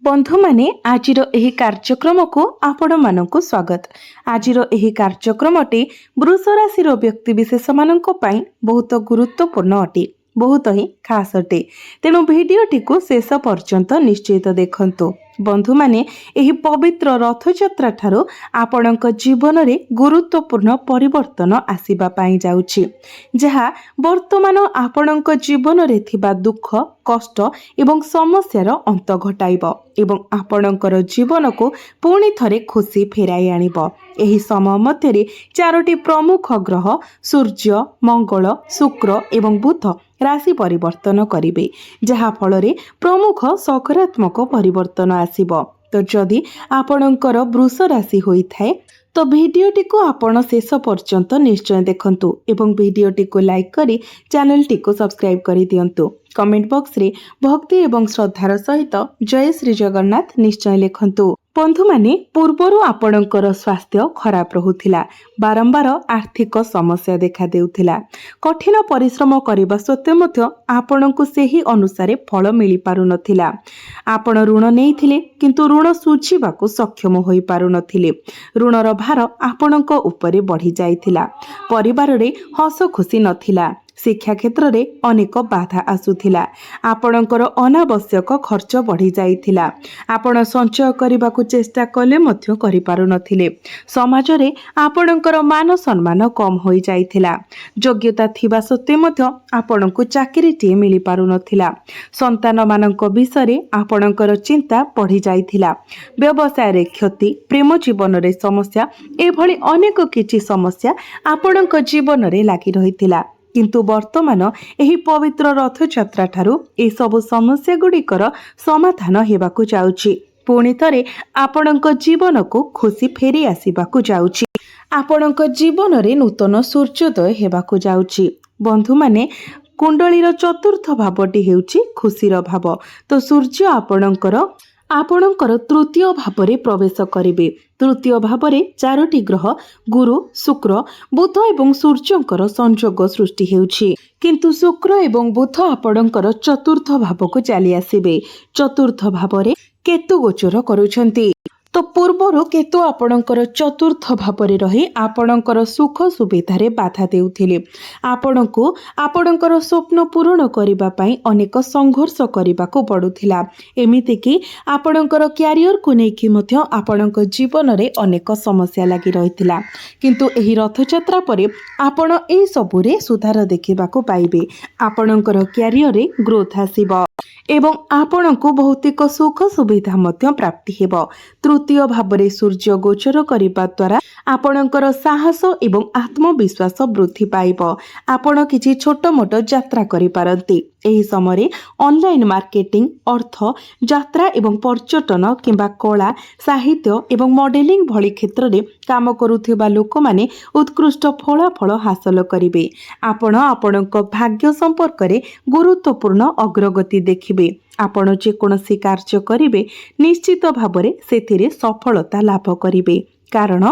बंधु माने आजिर एही कार्यक्रम को आपण मानकु स्वागत। आजिर एही कार्यक्रमटी वृष राशि व्यक्तिविशेष मानक पई बहुत गुरुत्वपूर्ण अटे, बहुत ही खास अटे। तेणु भिडियोटी को शेष पर्यंत निश्चित देखंतु। बंधु माने एही पवित्र रथयात्रा ठारो आपणक जीवन रे गुरुत्वपूर्ण परिवर्तन आसीबा पाई जाउछि, जहा वर्तमान आपणक जीवन रे थिबा दुख कष्ट एवं समस्यार अंत घटाइब एवं आपणकर जीवन को पुणी थरे खुशी फेराई आनिब। एही समय मध्यरे चारोटी प्रमुख ग्रह सूर्य मंगल शुक्र एवं बुध राशि परिवर्तन करिवे, जहा फलरे प्रमुख सकारात्मक परिवर्तन आसिब। तो जदि आपणकर वृष राशि होई थाए तो भिडियोटी को आपण शेष पर्यंत निश्चय देखंतु एवं भिडियोटी को लाइक करी चैनल टी को सब्सक्राइब करी दियंतु। कमेंट बॉक्स रे भक्ति एवं श्रद्धार सहित जय श्री जगन्नाथ निश्चय लिखंतु। बंधु माने पूर्वरु आपणकर स्वास्थ्य खराब रहुथिला, बारंबार आर्थिक समस्या देखा देउथिला, कठिन परिश्रम करबा सत्वे मध्य आपणको सेही अनुसारे फल मिली पारु नथिला। आपण ऋण नेइथिले किंतु ऋण सुझिबाकू सक्षम होई पारु नथिले। ऋणर भार आपणको उपरे बढ़ी जाइथिला। परिवार रे हस खुशी नथिला। शिक्षा क्षेत्र रे अनेक बाधा आसुथिला। आपणकर अनावश्यक खर्च बढ़ी जाइथिला। आपण संचय करबाकू चेष्टा कले मध्य करि पारु नथिले। समाज रे आपणकर मान सम्मान कम होई जाइथिला। योग्यता थिबा सत्वे मध्य आपणको चाकरी टी मिली पारु नथिला। संतान मानक विषय रे आपणकर चिंता बढ़ी जाइथिला। व्यवसाय रे क्षति, प्रेम जीवन रे समस्या, एभली अनेक किछि समस्या आपणक जीवन रे लागि रहिथिला। किंतु वर्तमान एही पवित्र रथयात्रा ठारू ए सब समस्या गुड़िकर समाधान हेबाकू जाउछि। पुणी थरे आपणक जीवन को खुशी फेरी आसीबाकू जाउछि। आपणक जीवन रे नूतन सूर्योदय हेबाकू जाउछि। बंधु माने कुंडलीर चतुर्थ भावटी हेउछि खुशीर भाव। तो सूर्य आपणकर तृतीय भावरे प्रवेश करिवे। तृतीय भावरे चारोटी ग्रह गुरु शुक्र बुध एवं सूर्यंकर संयोग सृष्टि हेउछि, किंतु शुक्र एवं बुध आपणकर चतुर्थ भावको चली आसिबे। चतुर्थ भावरे केतु गोचर करूछंती। तो पूर्वरु केतु आपणकर चतुर्थ भावरे रही आपणकर सुख सुविधारे बाधा देउथिले। आपणको आपणकर स्वप्न पूर्ण करिबा पई अनेक संघर्ष करिबाकू पडुथिला। एमिति कि आपणकर क्यारियर को नेकी मध्य आपणक जीवन रे अनेक समस्या लागि रहिथिला, किंतु एही रथयात्रा परे आपण ए सबुरे सुधार देखिबाकू पाइबे। आपणकर क्यारियर रे ग्रोथ आसीबो एवं आपणको भौतिक सुख सुविधा मध्य प्राप्ति हेबो। तृतीय भावरे सूर्य गोचर करिबा द्वारा आपणकर साहस एवं आत्मविश्वास वृद्धि पाइबो। आपण किछि छोट मोट यात्रा करि पारंती। एही समय ऑनलाइन मार्केटिंग, अर्थ, यात्रा एवं पर्यटन किंबा कला साहित्य एवं मॉडलिंग भली क्षेत्र रे काम करुथिबा लोक माने उत्कृष्ट फलाफल हासिल करिवे। आपण आपणक भाग्य संपर्क रे गुरुत्वपूर्ण अग्रगति देखिबे। आपण जे कोनोसी कार्य करिवे निश्चित भावरे सेथिरे सफलता लाभ करिवे, कारण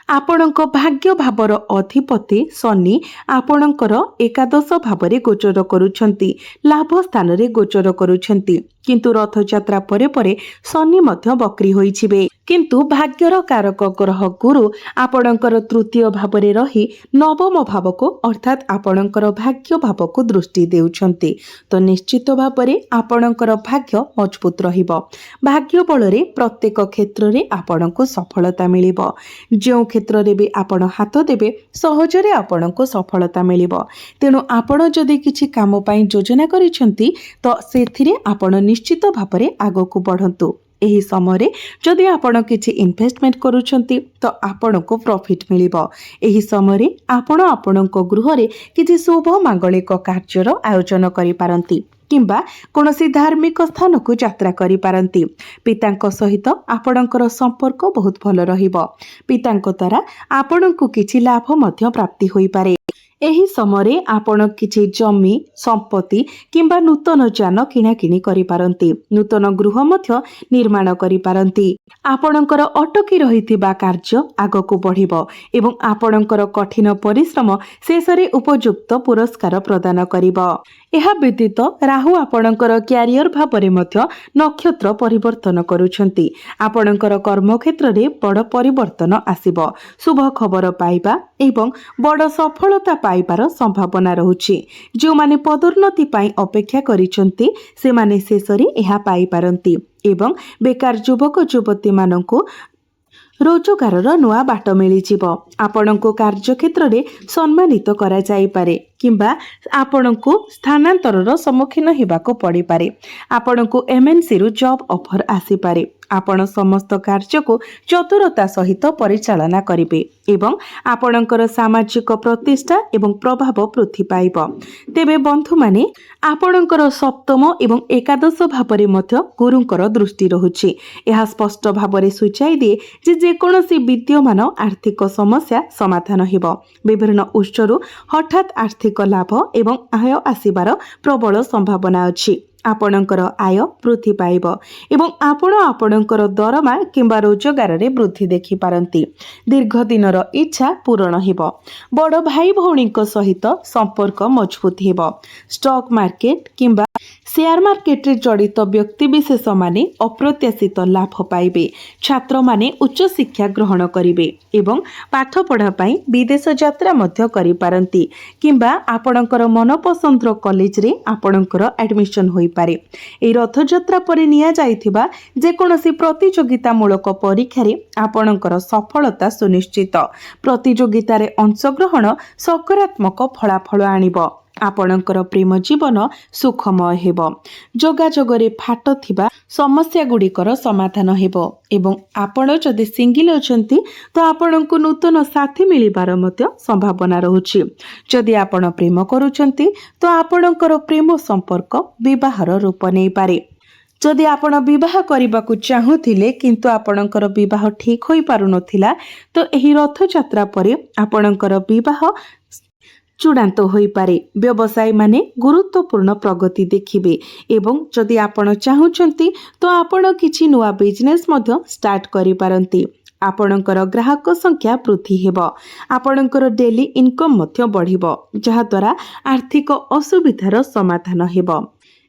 आपणक भाग्य भावर अधिपति शनि आपणकर एकादश भावरे गोचर करुछंती, लाभ स्थान रे गोचर करुछंती। किंतु रथयात्रा परे परे शनि मध्य वक्री होइछिबे, किंतु भाग्यर कारक ग्रह गुरु आपणकर तृतीय भावरे रही नवम भाव को अर्थात आपणकर भाग्य भाव को दृष्टि देउछंती। तो निश्चित भावरे आपणकर भाग्य मजबूत रहिबो। भाग्य बलरे प्रत्येक क्षेत्र रे आपणको सफलता मिलिबो। जो क्षेत्र रे भी आपण हाथ देबे सहजरे आपणको सफलता मिलिबो। तेणु आपण जदि किछि काम पई योजना करिसंती तो सेथिरे आपण निश्चित भावरे आगको बढ़ंतु। एही समय जदि आपण किछि इन्वेस्टमेंट करूछंती तो आपणको प्रॉफिट मिलिबो। एही समय आपण आपणको गृह रे किछि शुभ मांगलिक कार्यर आयोजन करि पारंती किंबा कोनोसी धार्मिक स्थान को यात्रा करि पारंती। पितांक सहित आपणकर संपर्क बहुत भल रहिबो। पितांक द्वारा आपणको किछि लाभ मध्य प्राप्ति होई पारे। ଏହି ସମୟରେ ଆପଣ କିଛି ଜମି ସମ୍ପତ୍ତି କିମ୍ବା ନୂତନ ଯାନ କିଣାକିଣି କରିପାରନ୍ତି। ନୂତନ ଗୃହ ମଧ୍ୟ ନିର୍ମାଣ କରିପାରନ୍ତି। ଆପଣଙ୍କର ଅଟକି ରହିଥିବା କାର୍ଯ୍ୟ ଆଗକୁ ବଢ଼ିବ ଏବଂ ଆପଣଙ୍କର କଠିନ ପରିଶ୍ରମ ଶେଷରେ ଉପଯୁକ୍ତ ପୁରସ୍କାର ପ୍ରଦାନ କରିବ। ଏହା ବ୍ୟତୀତ ରାହୁ ଆପଣଙ୍କର କ୍ୟାରିୟର ଭାବରେ ମଧ୍ୟ ନକ୍ଷତ୍ର ପରିବର୍ତ୍ତନ କରୁଛନ୍ତି। ଆପଣଙ୍କର କର୍ମକ୍ଷେତ୍ରରେ ବଡ଼ ପରିବର୍ତ୍ତନ ଆସିବ। ଶୁଭ ଖବର ପାଇବା ଏବଂ ବଡ଼ ସଫଳତା ପାଇବାର ସମ୍ଭାବନା ରହୁଛି। ଯେଉଁମାନେ ପଦୋନ୍ନତି ପାଇଁ ଅପେକ୍ଷା କରିଛନ୍ତି ସେମାନେ ଶେଷରେ ଏହା ପାଇପାରନ୍ତି ଏବଂ ବେକାର ଯୁବକ ଯୁବତୀମାନଙ୍କୁ ରୋଜଗାରର ନୂଆ ବାଟ ମିଳିଯିବ। ଆପଣଙ୍କୁ କାର୍ଯ୍ୟକ୍ଷେତ୍ରରେ ସମ୍ମାନିତ କରାଯାଇପାରେ କିମ୍ବା ଆପଣଙ୍କୁ ସ୍ଥାନାନ୍ତରର ସମ୍ମୁଖୀନ ହେବାକୁ ପଡ଼ିପାରେ। ଆପଣଙ୍କୁ ଏମ୍ଏନ୍ସିରୁ ଜବ୍ ଅଫର ଆସିପାରେ। ଆପଣ ସମସ୍ତ କାର୍ଯ୍ୟକୁ ଚତୁରତା ସହିତ ପରିଚାଳନା କରିବେ ଏବଂ ଆପଣଙ୍କର ସାମାଜିକ ପ୍ରତିଷ୍ଠା ଏବଂ ପ୍ରଭାବ ବୃଦ୍ଧି ପାଇବ। ତେବେ ବନ୍ଧୁମାନେ, ଆପଣଙ୍କର ସପ୍ତମ ଏବଂ ଏକାଦଶ ଭାବରେ ମଧ୍ୟ ଗୁରୁଙ୍କର ଦୃଷ୍ଟି ରହୁଛି। ଏହା ସ୍ପଷ୍ଟ ଭାବରେ ସୂଚାଇ ଦିଏ ଯେ ଯେକୌଣସି ବିଦ୍ୟମାନ ଆର୍ଥିକ ସମସ୍ୟା ସମାଧାନ ହେବ। ବିଭିନ୍ନ ଉତ୍ସରୁ ହଠାତ୍ ଆର୍ଥିକ ଲାଭ ଏବଂ ଆୟ ଆସିବାର ପ୍ରବଳ ସମ୍ଭାବନା ଅଛି। ଆପଣଙ୍କର ଆୟ ବୃଦ୍ଧି ପାଇବ ଏବଂ ଆପଣ ଆପଣଙ୍କର ଦରମା କିମ୍ବା ରୋଜଗାରରେ ବୃଦ୍ଧି ଦେଖିପାରନ୍ତି। ଦୀର୍ଘ ଦିନର ଇଚ୍ଛା ପୂରଣ ହେବ। ବଡ଼ ଭାଇ ଭଉଣୀଙ୍କ ସହିତ ସମ୍ପର୍କ ମଜବୁତ ହେବ। ଷ୍ଟକ୍ ମାର୍କେଟ କିମ୍ବା ସେୟାର ମାର୍କେଟରେ ଜଡ଼ିତ ବ୍ୟକ୍ତିବିଶେଷମାନେ ଅପ୍ରତ୍ୟାଶିତ ଲାଭ ପାଇବେ। ଛାତ୍ରମାନେ ଉଚ୍ଚଶିକ୍ଷା ଗ୍ରହଣ କରିବେ ଏବଂ ପାଠପଢ଼ା ପାଇଁ ବିଦେଶ ଯାତ୍ରା ମଧ୍ୟ କରିପାରନ୍ତି କିମ୍ବା ଆପଣଙ୍କର ମନପସନ୍ଦର କଲେଜରେ ଆପଣଙ୍କର ଆଡମିସନ ହୋଇପାରେ। ଏହି ରଥଯାତ୍ରା ପରେ ନିଆଯାଇଥିବା ଯେକୌଣସି ପ୍ରତିଯୋଗିତାମୂଳକ ପରୀକ୍ଷାରେ ଆପଣଙ୍କର ସଫଳତା ସୁନିଶ୍ଚିତ। ପ୍ରତିଯୋଗିତାରେ ଅଂଶଗ୍ରହଣ ସକାରାତ୍ମକ ଫଳାଫଳ ଆଣିବ। ଆପଣଙ୍କର ପ୍ରେମ ଜୀବନ ସୁଖମୟ ହେବ। ଯୋଗାଯୋଗରେ ଫାଟ ଥିବା ସମସ୍ୟାଗୁଡ଼ିକର ସମାଧାନ ହେବ ଏବଂ ଆପଣ ଯଦି ସିଙ୍ଗିଲ ଅଛନ୍ତି ତ ଆପଣଙ୍କୁ ନୂତନ ସାଥୀ ମିଳିବାର ମଧ୍ୟ ସମ୍ଭାବନା ରହୁଛି। ଯଦି ଆପଣ ପ୍ରେମ କରୁଛନ୍ତି ତ ଆପଣଙ୍କର ପ୍ରେମ ସମ୍ପର୍କ ବିବାହର ରୂପ ନେଇପାରେ। ଯଦି ଆପଣ ବିବାହ କରିବାକୁ ଚାହୁଁଥିଲେ କିନ୍ତୁ ଆପଣଙ୍କର ବିବାହ ଠିକ ହୋଇପାରୁନଥିଲା ତ ଏହି ରଥଯାତ୍ରା ପରେ ଆପଣଙ୍କର ବିବାହ ଚୂଡ଼ାନ୍ତ ହୋଇପାରେ। ବ୍ୟବସାୟୀମାନେ ଗୁରୁତ୍ୱପୂର୍ଣ୍ଣ ପ୍ରଗତି ଦେଖିବେ ଏବଂ ଯଦି ଆପଣ ଚାହୁଁଛନ୍ତି ତ ଆପଣ କିଛି ନୂଆ ବିଜନେସ୍ ମଧ୍ୟ ଷ୍ଟାର୍ଟ କରିପାରନ୍ତି। ଆପଣଙ୍କର ଗ୍ରାହକ ସଂଖ୍ୟା ବୃଦ୍ଧି ହେବ। ଆପଣଙ୍କର ଡେଲି ଇନକମ୍ ମଧ୍ୟ ବଢ଼ିବ, ଯାହାଦ୍ୱାରା ଆର୍ଥିକ ଅସୁବିଧାର ସମାଧାନ ହେବ।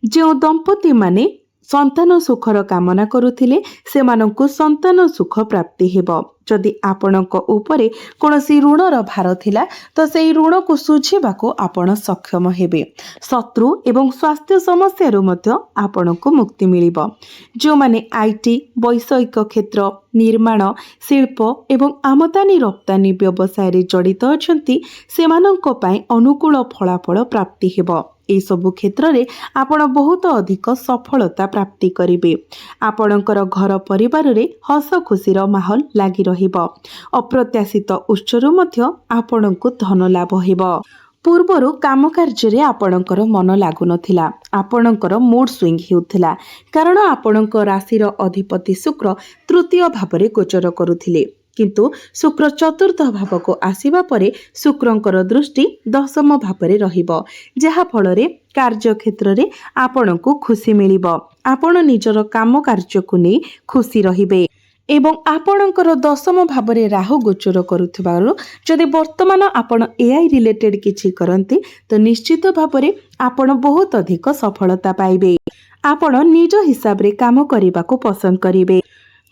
ଯେଉଁ ଦମ୍ପତିମାନେ ସନ୍ତାନ ସୁଖର କାମନା କରୁଥିଲେ ସେମାନଙ୍କୁ ସନ୍ତାନ ସୁଖ ପ୍ରାପ୍ତି ହେବ। ଯଦି ଆପଣଙ୍କ ଉପରେ କୌଣସି ଋଣର ଭାର ଥିଲା ତ ସେହି ଋଣକୁ ଶୁଝିବାକୁ ଆପଣ ସକ୍ଷମ ହେବେ। ଶତ୍ରୁ ଏବଂ ସ୍ୱାସ୍ଥ୍ୟ ସମସ୍ୟାରୁ ମଧ୍ୟ ଆପଣଙ୍କୁ ମୁକ୍ତି ମିଳିବ। ଯେଉଁମାନେ ଆଇଟି, ବୈଷୟିକ କ୍ଷେତ୍ର, ନିର୍ମାଣ, ଶିଳ୍ପ ଏବଂ ଆମଦାନୀ ରପ୍ତାନି ବ୍ୟବସାୟରେ ଜଡ଼ିତ ଅଛନ୍ତି ସେମାନଙ୍କ ପାଇଁ ଅନୁକୂଳ ଫଳାଫଳ ପ୍ରାପ୍ତି ହେବ। ଏସବୁ କ୍ଷେତ୍ରରେ ଆପଣ ବହୁତ ଅଧିକ ସଫଳତା ପ୍ରାପ୍ତି କରିବେ। ଆପଣଙ୍କର ଘର ପରିବାରରେ ହସ ଖୁସିର ମାହୋଲ ଲାଗି ରହିବ। ଅପ୍ରତ୍ୟାଶିତ ଉତ୍ସରୁ ମଧ୍ୟ ଆପଣଙ୍କୁ ଧନ ଲାଭ ହେବ। ପୂର୍ବରୁ କାମ କାର୍ଯ୍ୟରେ ଆପଣଙ୍କର ମନ ଲାଗୁନଥିଲା। ଆପଣଙ୍କର ମୁଡ୍ ସୁଇଙ୍ଗ ହେଉଥିଲା କାରଣ ଆପଣଙ୍କ ରାଶିର ଅଧିପତି ଶୁକ୍ର ତୃତୀୟ ଭାବରେ ଗୋଚର କରୁଥିଲେ। କିନ୍ତୁ ଶୁକ୍ର ଚତୁର୍ଥ ଭାବକୁ ଆସିବା ପରେ ଶୁକ୍ରଙ୍କର ଦୃଷ୍ଟି ଦଶମ ଭାବରେ ରହିବ, ଯାହାଫଳରେ କାର୍ଯ୍ୟକ୍ଷେତ୍ରରେ ଆପଣଙ୍କୁ ଖୁସି ମିଳିବ। ଆପଣ ନିଜର କାମ କାର୍ଯ୍ୟକୁ ନେଇ ଖୁସି ରହିବେ ଏବଂ ଆପଣଙ୍କର ଦଶମ ଭାବରେ ରାହୁ ଗୋଚର କରୁଥିବାରୁ ଯଦି ବର୍ତ୍ତମାନ ଆପଣ ଏଆଇ ରିଲେଟେଡ୍ କିଛି କରନ୍ତି ତ ନିଶ୍ଚିତ ଭାବରେ ଆପଣ ବହୁତ ଅଧିକ ସଫଳତା ପାଇବେ। ଆପଣ ନିଜ ହିସାବରେ କାମ କରିବାକୁ ପସନ୍ଦ କରିବେ।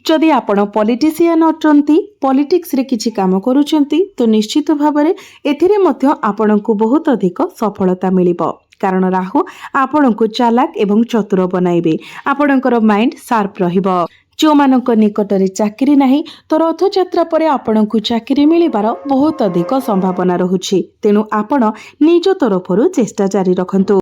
ଯଦି ଆପଣ ପଲିଟିସିଆନ ଅଟନ୍ତି, ପଲିଟିକ୍ସରେ କିଛି କାମ କରୁଛନ୍ତି ତ ନିଶ୍ଚିତ ଭାବରେ ଏଥିରେ ମଧ୍ୟ ଆପଣଙ୍କୁ ବହୁତ ଅଧିକ ସଫଳତା ମିଳିବ କାରଣ ରାହୁ ଆପଣଙ୍କୁ ଚାଲାକ ଏବଂ ଚତୁର ବନାଇବେ। ଆପଣଙ୍କର ମାଇଣ୍ଡ ସାର୍ପ ରହିବ। ଯେଉଁମାନଙ୍କ ନିକଟରେ ଚାକିରି ନାହିଁ ତ ରଥଯାତ୍ରା ପରେ ଆପଣଙ୍କୁ ଚାକିରି ମିଳିବାର ବହୁତ ଅଧିକ ସମ୍ଭାବନା ରହୁଛି। ତେଣୁ ଆପଣ ନିଜ ତରଫରୁ ଚେଷ୍ଟା ଜାରି ରଖନ୍ତୁ।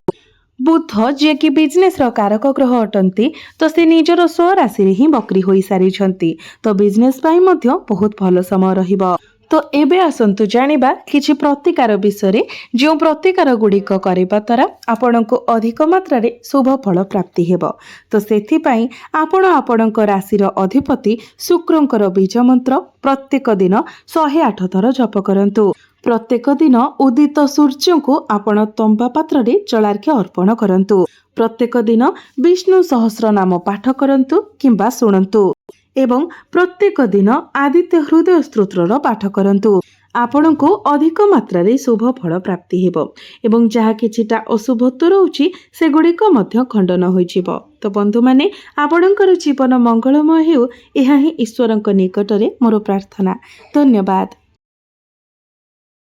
ବୁଧ ଯିଏକି ବିଜନେସର କାରକ ଗ୍ରହ ଅଟନ୍ତି ତ ସେ ନିଜର ସ୍ୱରାଶିରେ ହିଁ ବକ୍ରି ହୋଇସାରିଛନ୍ତି। ତ ବିଜନେସ ପାଇଁ ମଧ୍ୟ ବହୁତ ଭଲ ସମୟ ରହିବ। ତ ଏବେ ଆସନ୍ତୁ ଜାଣିବା କିଛି ପ୍ରତିକାର ବିଷୟରେ, ଯେଉଁ ପ୍ରତିକାର ଗୁଡ଼ିକ କରିବା ଦ୍ୱାରା ଆପଣଙ୍କୁ ଅଧିକ ମାତ୍ରାରେ ଶୁଭ ଫଳ ପ୍ରାପ୍ତି ହେବ। ତ ସେଥିପାଇଁ ଆପଣ ଆପଣଙ୍କ ରାଶିର ଅଧିପତି ଶୁକ୍ରଙ୍କର ବୀଜ ମନ୍ତ୍ର ପ୍ରତ୍ୟେକ ଦିନ 108 ଥର ଜପ କରନ୍ତୁ। प्रत्येक दिन उदित सूर्य को आपण तंबा पात्र रे जलार्घ्य अर्पण करंतु। प्रत्येक दिन विष्णु सहस्र नाम पाठ करंतु किंबा शुणंतु एवं प्रत्येक दिन आदित्य हृदय स्तोत्रर पाठ करंतु। आपणको अधिक मात्रा रे शुभ फल प्राप्ति हेबो एवं जहा किछिटा अशुभत्व रहउछि सेगुड़िक मध्य खंडन होइजिबो। तो बंधु माने आपणकर जीवन मंगलमय हेउ एहा ही ईश्वरक निकटरे मोर प्रार्थना। धन्यवाद।